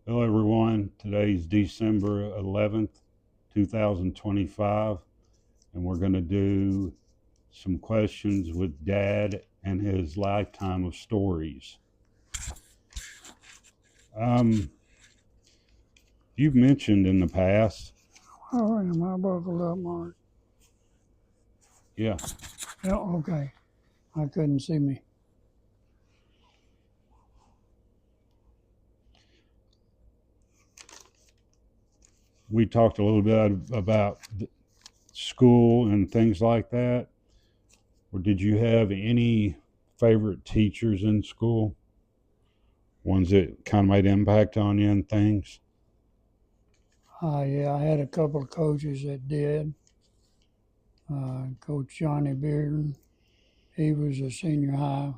Hello, everyone. Today's December 11th, 2025, and we're going to do some questions with Dad and his lifetime of stories. You've mentioned in the past. Oh, am I buckled up, Mark? Yeah. Yeah, okay. I couldn't see me. We talked a little bit about school and things like that. Or did you have any favorite teachers in school? Ones that kind of made impact on you and things? Yeah, I had a couple of coaches that did. Coach Johnny Bearden, he was a senior high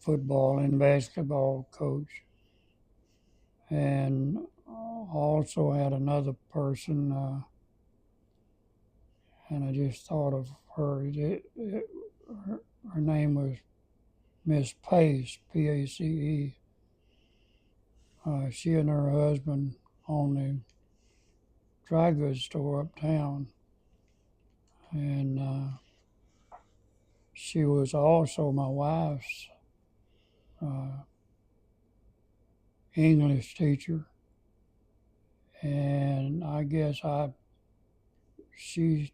football and basketball coach. And also had another person, and I just thought of her. Her name was Miss Pace, Pace. She and her husband owned a dry goods store uptown, and she was also my wife's uh, English teacher. And I guess she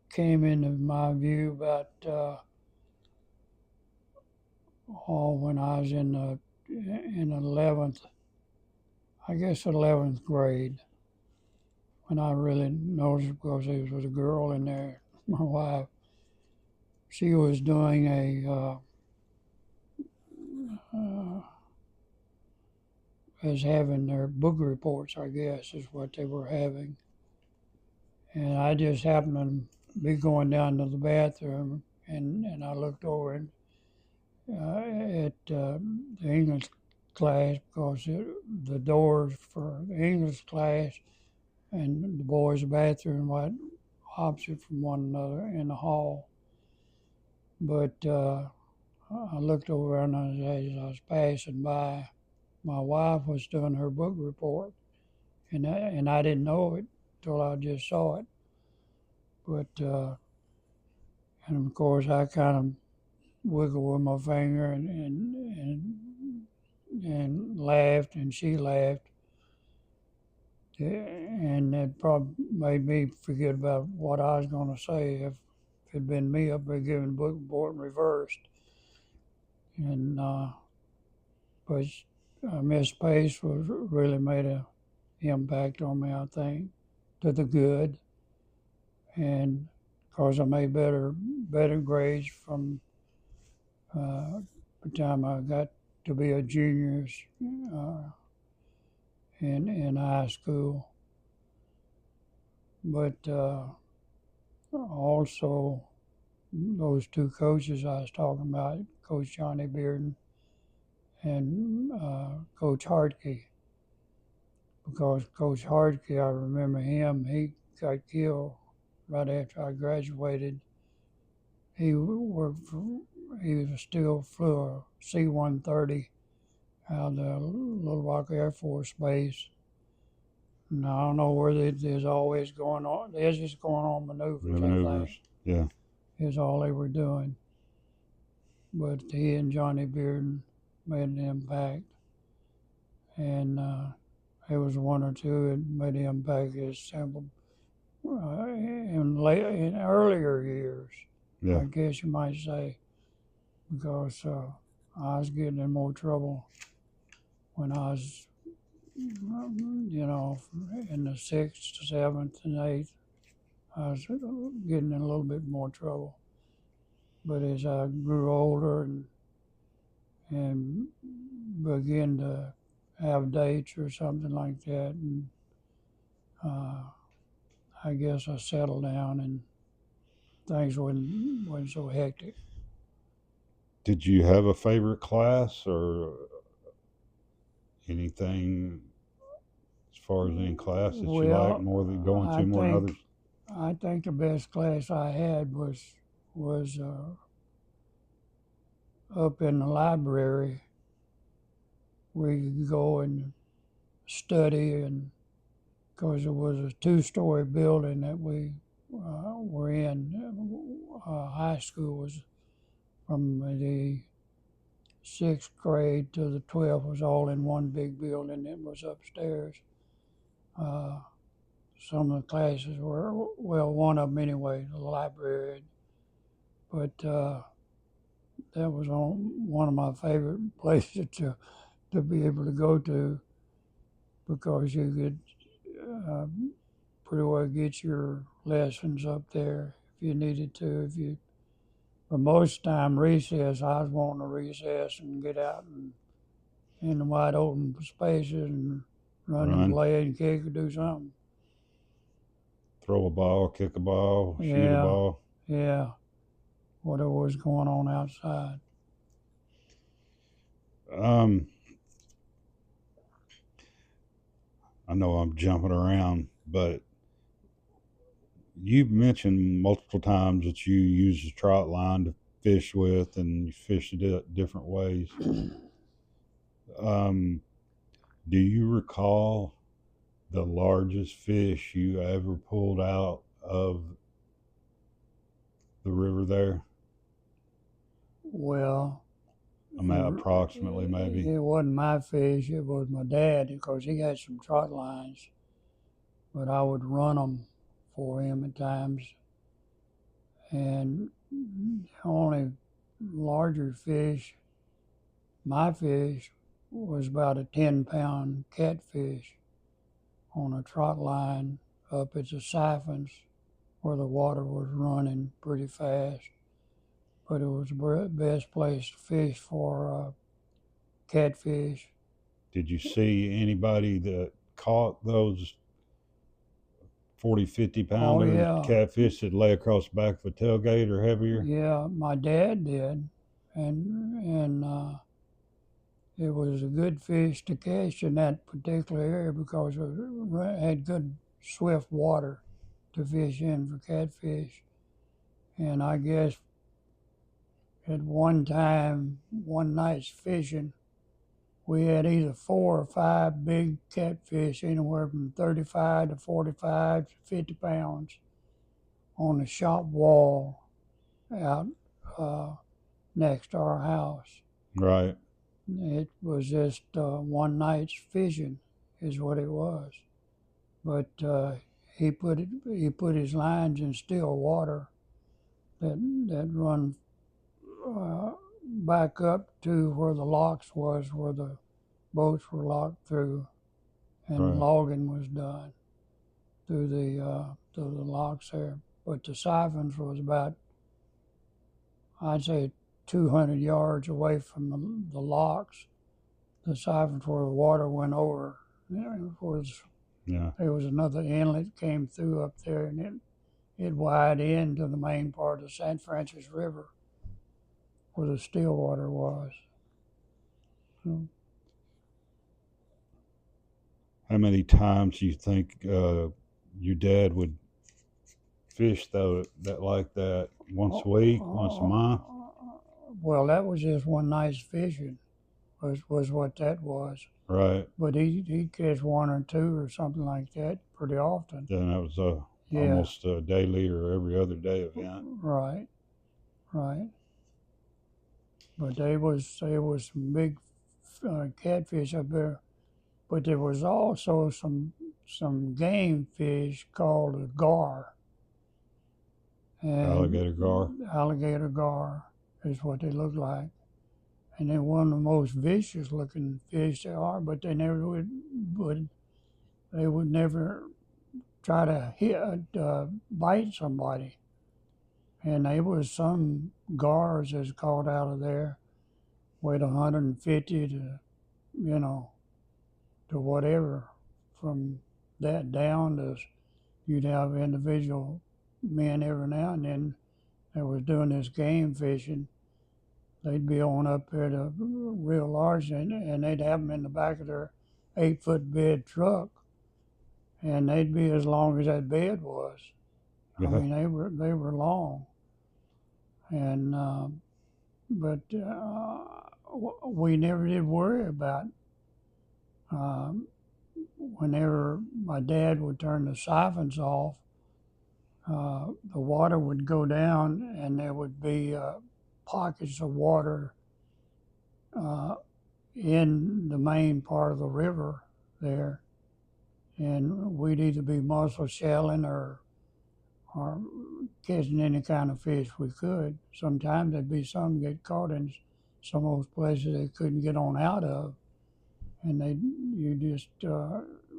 came into my view about when I was in 11th, I guess 11th grade, when I really noticed because there was a girl in there, my wife. She was doing as having their book reports, I guess, is what they were having. And I just happened to be going down to the bathroom, and I looked over at the English class because the doors for the English class and the boys' bathroom were opposite from one another in the hall. But I looked over and as I was passing by, my wife was doing her book report, and I didn't know it till I just saw it. But and of course I kind of wiggled with my finger and laughed, and she laughed, and it probably made me forget about what I was going to say if it had been me up there giving book report in reversed. And but Miss Pace was really made an impact on me, I think, to the good, and because I made better grades from the time I got to be a junior uh, in high school. But also those two coaches I was talking about, Coach Johnny Bearden and Coach Hartke, because Coach Hartke, I remember him, he got killed right after I graduated. He worked for, he was still flew a C-130 out of the Little Rock Air Force Base. And I don't know where there's always going on. There's just going on maneuvers. I think Yeah. is all they were doing. But he and Johnny Bearden made an impact, and there was one or two that made the impact as simple in earlier years. Yeah. I guess you might say, because I was getting in more trouble when I was, in the 6th, 7th, and 8th. I was getting in a little bit more trouble. But as I grew older and began to have dates or something like that, and uh, I guess I settled down and things wasn't so hectic. Did you have a favorite class or anything as far as any class that you liked Well, more than going I to more than others? think the best class I had was up in the library we could go and study, and because it was a two-story building that we were in. High school was from the sixth grade to the 12th was all in one big building that was upstairs. Uh, some of the classes were, well, one of them anyway, the library, but that was one of my favorite places to be able to go to, because you could uh, pretty well get your lessons up there if you needed to. But most time recess, I was wanting to recess and get out and in the wide open spaces and run and Run, play and kick or do something. throw a ball, kick a ball, shoot a Yeah, ball. yeah, whatever was going on outside. Um, I know I'm jumping around, but you've mentioned multiple times that you use a trot line to fish with, and you fish it different ways. Um, do you recall the largest fish you ever pulled out of the river there? Well, Approximately, maybe. it wasn't my fish, it was my dad, because he had some trot lines, but I would run them for him at times. And the only larger fish, my fish, was about a 10-pound catfish on a trot line up at the siphons where the water was running pretty fast. But it was the best place to fish for catfish. Did you see anybody that caught those 40, 50 Oh pounder yeah, catfish that lay across the back of a tailgate or heavier? yeah. My dad did, and it was a good fish to catch in that particular area because it had good swift water to fish in for catfish. And I guess at one time, one night's fishing, we had either 4 or 5 big catfish, anywhere from 35 to 45 to 50 pounds, on the shop wall out uh, next to our house. Right. It was just one night's fishing, is what it was. But he put his lines in still water that run back up to where the locks was, where the boats were locked through, and Right. logging was done through the locks there. But the siphons was about, I'd say, 200 yards away from the locks. The siphons where the water went over. Yeah. There was another inlet came through up there, and it widened into the main part of the St. Francis River where the still water was. So, How many times do you think your dad would fish though that like that? Once a week, once a month? well, that was just one night's fishing, was what that was. Right. But he'd catch one or two or something like that pretty often. Then that was Yeah, almost a daily or every other day event. right, right. But there was some big catfish up there. But there was also some game fish called a gar, and Alligator gar. alligator gar is what they look like. And they're one of the most vicious looking fish there are, but they never would never try to bite somebody. And there was some gars that's caught out of there, weighed 150 to, you know, to whatever, from that down to, you'd have individual men every now and then that was doing this game fishing. They'd be on up there to real large, and they'd have them in the back of their 8-foot bed truck, and they'd be as long as that bed was. I Yeah. mean, they were long, and but we never did worry about Whenever my dad would turn the siphons off, the water would go down and there would be pockets of water in the main part of the river there. And we'd either be mussel shelling or catching any kind of fish we could. Sometimes there'd be some get caught in some of those places they couldn't get on out of, and you just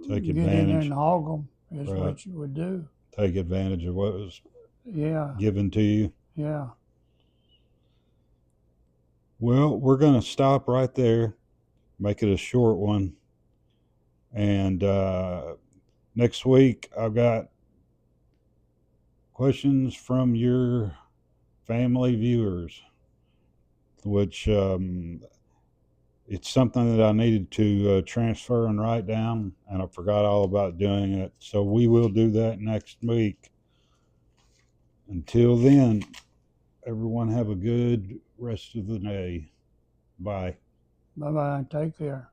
Take get in there advantage. and hog them is Right. what you would do. Take advantage of what was Yeah, given to you. yeah. Well, we're going to stop right there, make it a short one. And next week, I've got questions from your family viewers, which it's something that I needed to transfer and write down, and I forgot all about doing it. So we will do that next week. Until then, everyone have a good rest of the day. Bye. Bye bye. Take care.